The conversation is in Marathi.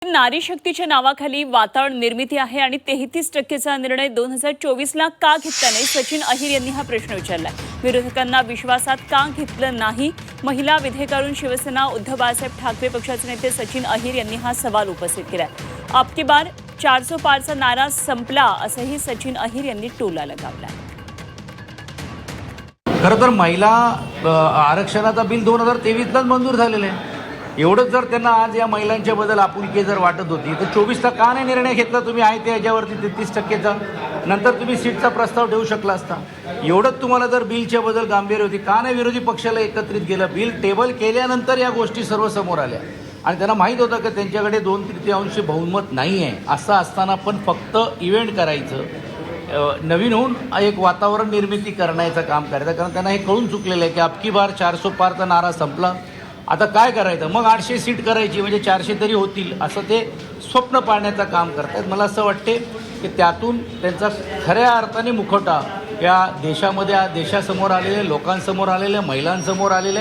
नारी शक्तीच्या नावाखाली वातावरण निर्मिती आहे आणि 33%चा निर्णय 2024ला का घेतला नाही? सचिन अहिर यांनी हा प्रश्न विचारलाय। विरोधकांना विश्वासात का घेतलं नाही? महिला विधेयकावरून शिवसेना उद्धव बाळासाहेब ठाकरे पक्षाचे नेते सचिन अहिर यांनी हा सवाल उपस्थित केलाय। अब की बार 400 पारचा नारा संपला असंही सचिन अहिर यांनी टोला लगावलाय। खरं तर महिला आरक्षणाचा बिल 2023लाच मंजूर झालेलं आहे। एवढंच जर त्यांना आज या महिलांच्या बद्दल आपुलकी जर वाटत होती तर 24ला का नाही निर्णय घेतला तुम्ही? आहे ते याच्यावरती 33%चा नंतर तुम्ही सीटचा प्रस्ताव ठेवू शकला असता। एवढंच तुम्हाला जर बिलच्या बद्दल गांभीर्य होती का नाही विरोधी पक्षाला एकत्रित केलं? बिल टेबल केल्यानंतर या गोष्टी सर्व समोर आल्या आणि त्यांना माहीत होतं की त्यांच्याकडे 2/3 बहुमत नाही आहे। असं असताना पण फक्त इव्हेंट करायचं, नवीन होऊन एक वातावरण निर्मिती करण्याचं काम करायचं, कारण त्यांना हे कळून चुकलेलं आहे की अब की बार 400 पारचा नारा संपला, आता काय करायचं? मग 800 सीट करायची म्हणजे 400 तरी होतील असं ते स्वप्न पाळण्याचं काम करतात। मला असं वाटते की त्यातून त्यांचा खऱ्या अर्थाने मुखवटा या देशामध्ये देशासमोर आलेले, लोकांसमोर आलेले, महिलांसमोर आलेले